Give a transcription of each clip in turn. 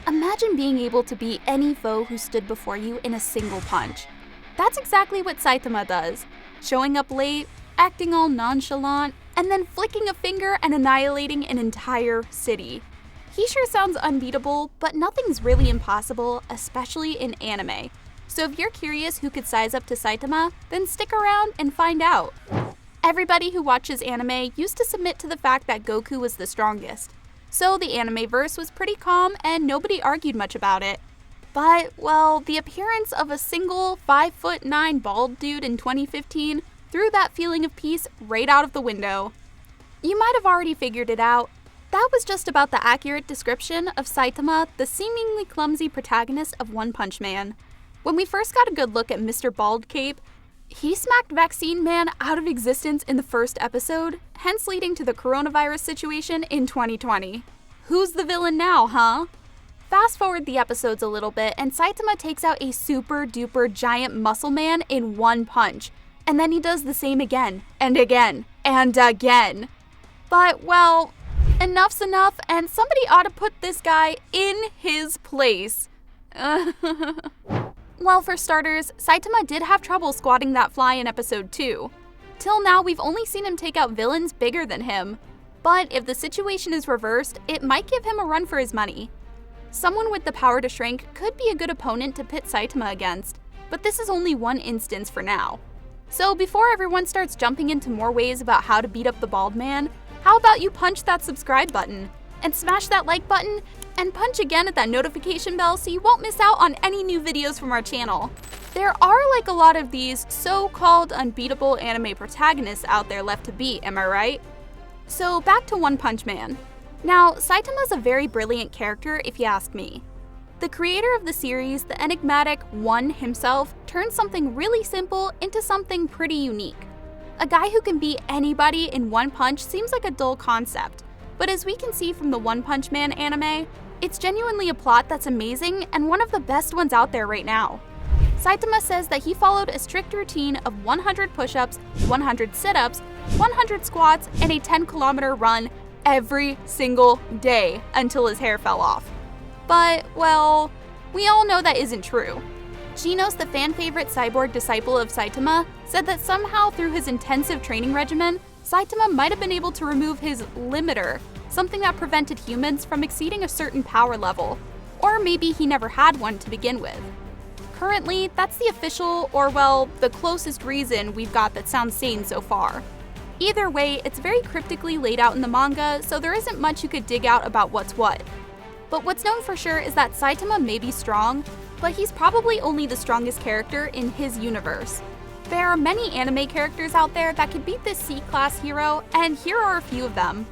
Imagine being able to beat any foe who stood before you in a single punch. That's exactly what Saitama does, showing up late, acting all nonchalant, and then flicking a finger and annihilating an entire city. He sure sounds unbeatable, but nothing's really impossible, especially in anime. So if you're curious who could size up to Saitama, then stick around and find out. Everybody who watches anime used to submit to the fact that Goku was the strongest. So the anime-verse was pretty calm and nobody argued much about it. But, well, the appearance of a single 5'9" bald dude in 2015 threw that feeling of peace right out of the window. You might have already figured it out. That was just about the accurate description of Saitama, the seemingly clumsy protagonist of One Punch Man. When we first got a good look at Mr. Bald Cape, he smacked Vaccine Man out of existence in the first episode, hence leading to the coronavirus situation in 2020. Who's the villain now, huh? Fast forward the episodes a little bit, and Saitama takes out a super duper giant muscle man in one punch, and then he does the same again, and again, and again. But, well, enough's enough, and somebody ought to put this guy in his place. Well, for starters, Saitama did have trouble squatting that fly in episode 2. Till now, we've only seen him take out villains bigger than him. But if the situation is reversed, it might give him a run for his money. Someone with the power to shrink could be a good opponent to pit Saitama against, but this is only one instance for now. So before everyone starts jumping into more ways about how to beat up the bald man, how about you punch that subscribe button, and smash that like button, and punch again at that notification bell so you won't miss out on any new videos from our channel. There are like a lot of these so-called unbeatable anime protagonists out there left to beat, am I right? So back to One Punch Man. Now, Saitama's a very brilliant character if you ask me. The creator of the series, the enigmatic One himself, turned something really simple into something pretty unique. A guy who can beat anybody in one punch seems like a dull concept, but as we can see from the One Punch Man anime, it's genuinely a plot that's amazing and one of the best ones out there right now. Saitama says that he followed a strict routine of 100 push-ups, 100 sit-ups, 100 squats, and a 10-kilometer run every single day until his hair fell off. But, well, we all know that isn't true. Genos, the fan-favorite cyborg disciple of Saitama, said that somehow through his intensive training regimen, Saitama might have been able to remove his limiter, something that prevented humans from exceeding a certain power level. Or maybe he never had one to begin with. Currently, that's the official, or well, the closest reason we've got that sounds sane so far. Either way, it's very cryptically laid out in the manga, so there isn't much you could dig out about what's what. But what's known for sure is that Saitama may be strong, but he's probably only the strongest character in his universe. There are many anime characters out there that could beat this C-class hero, and here are a few of them.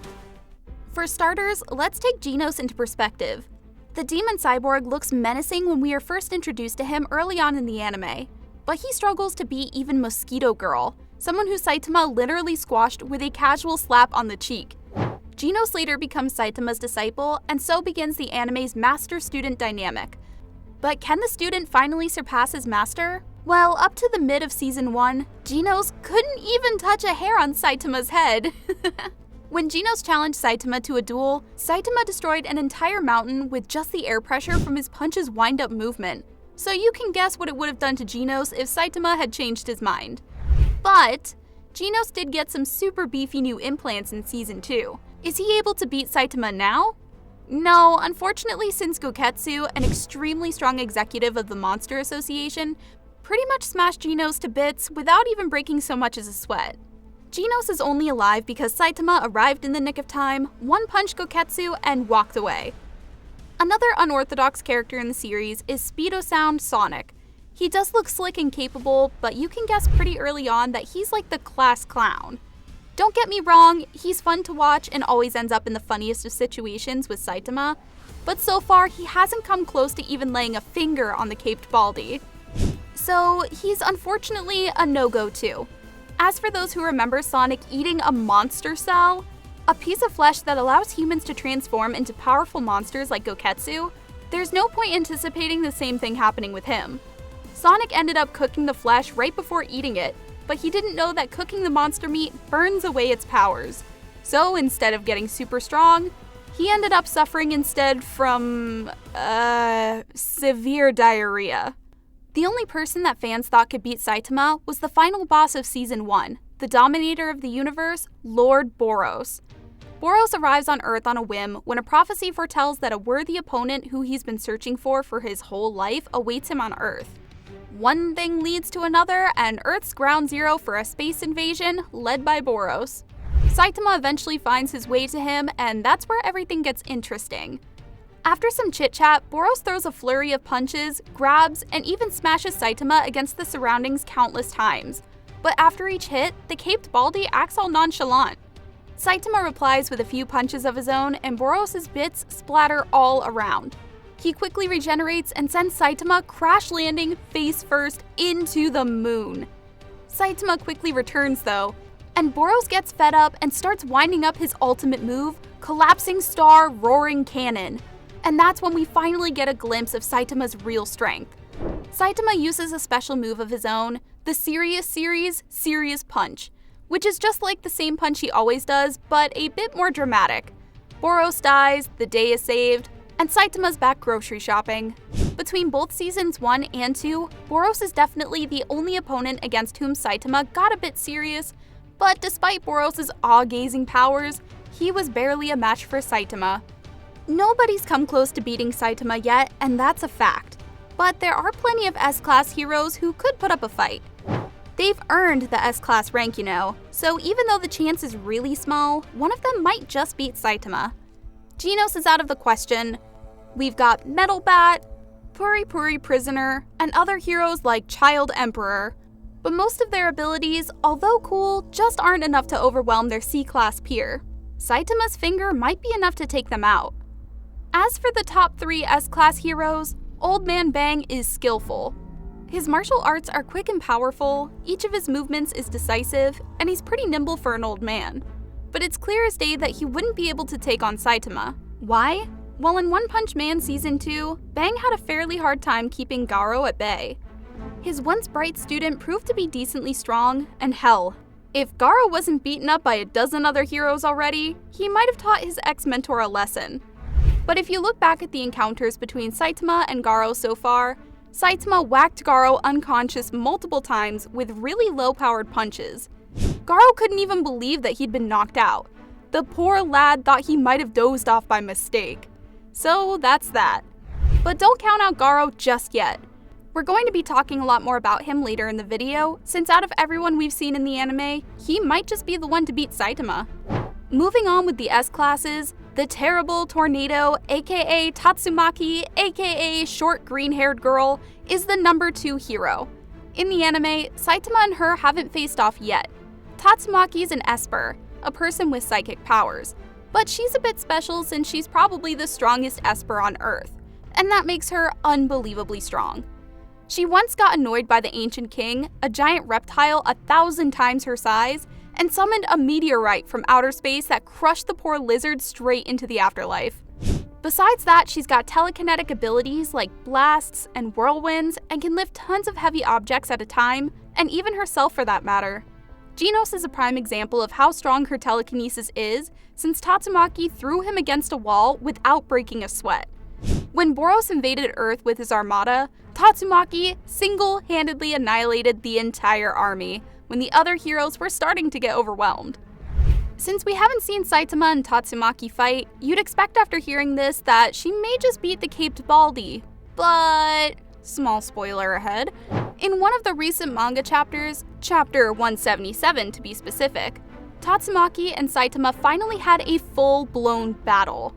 For starters, let's take Genos into perspective. The demon cyborg looks menacing when we are first introduced to him early on in the anime, but he struggles to beat even Mosquito Girl, someone who Saitama literally squashed with a casual slap on the cheek. Genos later becomes Saitama's disciple, and so begins the anime's master-student dynamic. But can the student finally surpass his master? Well, up to the mid of Season 1, Genos couldn't even touch a hair on Saitama's head. When Genos challenged Saitama to a duel, Saitama destroyed an entire mountain with just the air pressure from his punch's wind-up movement. So you can guess what it would have done to Genos if Saitama had changed his mind. But Genos did get some super beefy new implants in Season 2. Is he able to beat Saitama now? No, unfortunately, since Goketsu, an extremely strong executive of the Monster Association, pretty much smashed Genos to bits without even breaking so much as a sweat. Genos is only alive because Saitama arrived in the nick of time, one-punched Goketsu, and walked away. Another unorthodox character in the series is Speedo-Sound Sonic. He does look slick and capable, but you can guess pretty early on that he's like the class clown. Don't get me wrong, he's fun to watch and always ends up in the funniest of situations with Saitama, but so far he hasn't come close to even laying a finger on the caped baldy. So he's unfortunately a no-go too. As for those who remember Sonic eating a monster cell, a piece of flesh that allows humans to transform into powerful monsters like Goketsu, there's no point anticipating the same thing happening with him. Sonic ended up cooking the flesh right before eating it, but he didn't know that cooking the monster meat burns away its powers. So instead of getting super strong, he ended up suffering instead from, severe diarrhea. The only person that fans thought could beat Saitama was the final boss of Season 1, the dominator of the universe, Lord Boros. Boros arrives on Earth on a whim when a prophecy foretells that a worthy opponent who he's been searching for his whole life awaits him on Earth. One thing leads to another, and Earth's ground zero for a space invasion led by Boros. Saitama eventually finds his way to him, and that's where everything gets interesting. After some chit-chat, Boros throws a flurry of punches, grabs, and even smashes Saitama against the surroundings countless times. But after each hit, the caped Baldy acts all nonchalant. Saitama replies with a few punches of his own, and Boros' bits splatter all around. He quickly regenerates and sends Saitama crash landing face first into the moon. Saitama quickly returns though, and Boros gets fed up and starts winding up his ultimate move, Collapsing Star Roaring Cannon. And that's when we finally get a glimpse of Saitama's real strength. Saitama uses a special move of his own, the Serious Punch, which is just like the same punch he always does, but a bit more dramatic. Boros dies, the day is saved, and Saitama's back grocery shopping. Between both seasons 1 and 2, Boros is definitely the only opponent against whom Saitama got a bit serious, but despite Boros' awe-gazing powers, he was barely a match for Saitama. Nobody's come close to beating Saitama yet, and that's a fact. But there are plenty of S-Class heroes who could put up a fight. They've earned the S-Class rank, so even though the chance is really small, one of them might just beat Saitama. Genos is out of the question. We've got Metal Bat, Puri Puri Prisoner, and other heroes like Child Emperor. But most of their abilities, although cool, just aren't enough to overwhelm their C-Class peer. Saitama's finger might be enough to take them out. As for the top 3 S-Class heroes, Old Man Bang is skillful. His martial arts are quick and powerful, each of his movements is decisive, and he's pretty nimble for an old man. But it's clear as day that he wouldn't be able to take on Saitama. Why? Well, in One Punch Man Season 2, Bang had a fairly hard time keeping Garo at bay. His once bright student proved to be decently strong, and hell, if Garo wasn't beaten up by a dozen other heroes already, he might have taught his ex-mentor a lesson. But if you look back at the encounters between Saitama and Garo so far, Saitama whacked Garo unconscious multiple times with really low-powered punches. Garo couldn't even believe that he'd been knocked out. The poor lad thought he might have dozed off by mistake. So that's that. But don't count out Garo just yet. We're going to be talking a lot more about him later in the video, since out of everyone we've seen in the anime, he might just be the one to beat Saitama. Moving on with the S-classes, the terrible Tornado, aka Tatsumaki, aka short green-haired girl, is the number 2 hero. In the anime, Saitama and her haven't faced off yet. Tatsumaki's an Esper, a person with psychic powers, but she's a bit special since she's probably the strongest Esper on Earth, and that makes her unbelievably strong. She once got annoyed by the Ancient King, a giant reptile 1,000 times her size, and summoned a meteorite from outer space that crushed the poor lizard straight into the afterlife. Besides that, she's got telekinetic abilities like blasts and whirlwinds, and can lift tons of heavy objects at a time, and even herself for that matter. Genos is a prime example of how strong her telekinesis is, since Tatsumaki threw him against a wall without breaking a sweat. When Boros invaded Earth with his armada, Tatsumaki single-handedly annihilated the entire army, when the other heroes were starting to get overwhelmed. Since we haven't seen Saitama and Tatsumaki fight, you'd expect after hearing this that she may just beat the caped Baldy, but small spoiler ahead. In one of the recent manga chapters, chapter 177 to be specific, Tatsumaki and Saitama finally had a full-blown battle.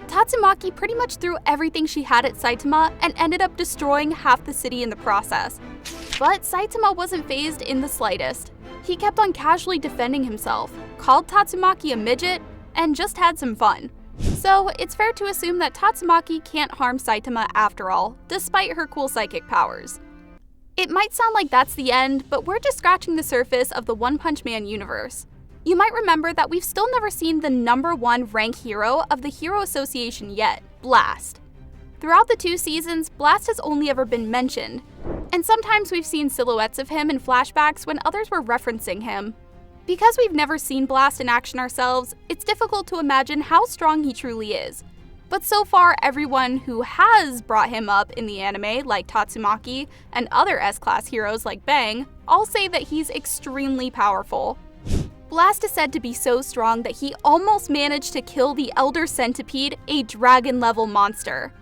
Tatsumaki pretty much threw everything she had at Saitama and ended up destroying half the city in the process. But Saitama wasn't fazed in the slightest. He kept on casually defending himself, called Tatsumaki a midget, and just had some fun. So it's fair to assume that Tatsumaki can't harm Saitama after all, despite her cool psychic powers. It might sound like that's the end, but we're just scratching the surface of the One Punch Man universe. You might remember that we've still never seen the number 1 rank hero of the Hero Association yet, Blast. Throughout the 2 seasons, Blast has only ever been mentioned, and sometimes we've seen silhouettes of him in flashbacks when others were referencing him. Because we've never seen Blast in action ourselves, it's difficult to imagine how strong he truly is. But so far, everyone who has brought him up in the anime, like Tatsumaki, and other S-Class heroes like Bang, all say that he's extremely powerful. Blast is said to be so strong that he almost managed to kill the Elder Centipede, a dragon-level monster.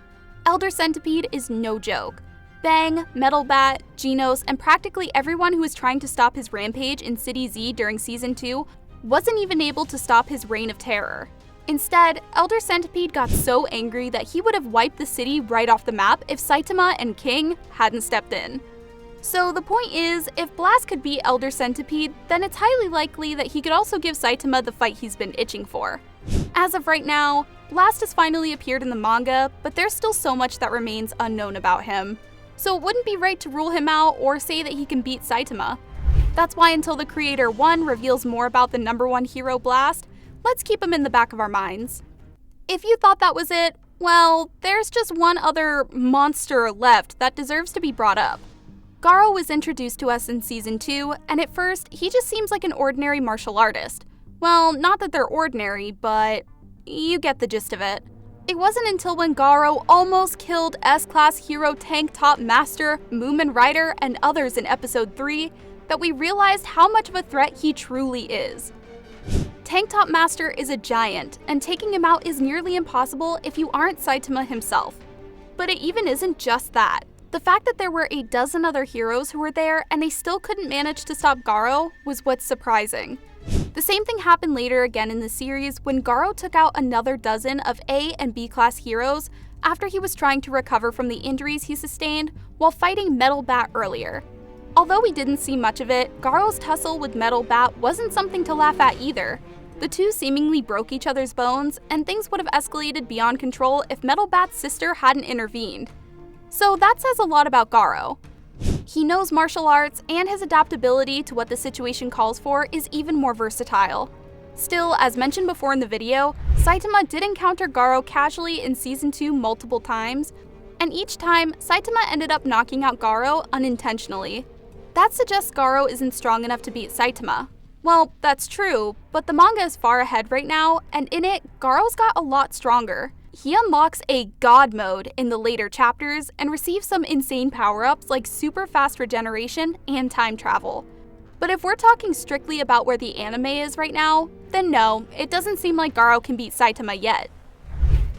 Elder Centipede is no joke. Bang, Metal Bat, Genos, and practically everyone who was trying to stop his rampage in City Z during Season 2 wasn't even able to stop his reign of terror. Instead, Elder Centipede got so angry that he would have wiped the city right off the map if Saitama and King hadn't stepped in. So the point is, if Blast could beat Elder Centipede, then it's highly likely that he could also give Saitama the fight he's been itching for. As of right now, Blast has finally appeared in the manga, but there's still so much that remains unknown about him. So it wouldn't be right to rule him out or say that he can beat Saitama. That's why until the Creator 1 reveals more about the #1 hero Blast, let's keep him in the back of our minds. If you thought that was it, well, there's just one other monster left that deserves to be brought up. Garo was introduced to us in Season 2, and at first, he just seems like an ordinary martial artist. Well, not that they're ordinary, but you get the gist of it. It wasn't until when Garo almost killed S-Class hero Tank Top Master, Moomin Rider, and others in Episode 3 that we realized how much of a threat he truly is. Tank Top Master is a giant, and taking him out is nearly impossible if you aren't Saitama himself. But it even isn't just that. The fact that there were a dozen other heroes who were there and they still couldn't manage to stop Garo was what's surprising. The same thing happened later again in the series when Garo took out another dozen of A and B class heroes after he was trying to recover from the injuries he sustained while fighting Metal Bat earlier. Although we didn't see much of it, Garo's tussle with Metal Bat wasn't something to laugh at either. The two seemingly broke each other's bones, and things would have escalated beyond control if Metal Bat's sister hadn't intervened. So that says a lot about Garo. He knows martial arts, and his adaptability to what the situation calls for is even more versatile. Still, as mentioned before in the video, Saitama did encounter Garo casually in Season 2 multiple times, and each time, Saitama ended up knocking out Garo unintentionally. That suggests Garo isn't strong enough to beat Saitama. Well, that's true, but the manga is far ahead right now, and in it, Garo's got a lot stronger. He unlocks a God mode in the later chapters and receives some insane power-ups like super fast regeneration and time travel. But if we're talking strictly about where the anime is right now, then no, it doesn't seem like Garo can beat Saitama yet.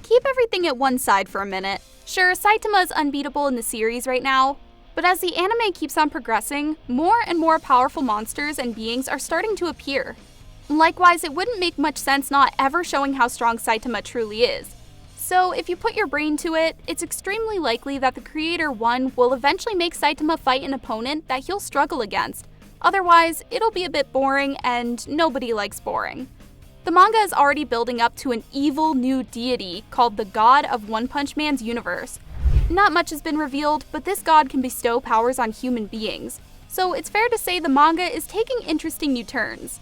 Keep everything at one side for a minute. Sure, Saitama is unbeatable in the series right now, but as the anime keeps on progressing, more and more powerful monsters and beings are starting to appear. Likewise, it wouldn't make much sense not ever showing how strong Saitama truly is. So if you put your brain to it, it's extremely likely that the Creator 1 will eventually make Saitama fight an opponent that he'll struggle against. Otherwise, it'll be a bit boring, and nobody likes boring. The manga is already building up to an evil new deity called the God of One Punch Man's universe. Not much has been revealed, but this god can bestow powers on human beings, so it's fair to say the manga is taking interesting new turns.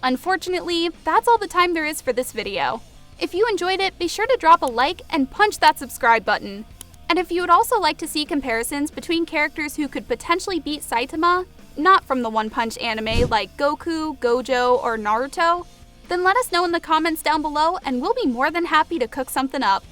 Unfortunately, that's all the time there is for this video. If you enjoyed it, be sure to drop a like and punch that subscribe button. And if you would also like to see comparisons between characters who could potentially beat Saitama, not from the One Punch anime like Goku, Gojo, or Naruto, then let us know in the comments down below and we'll be more than happy to cook something up.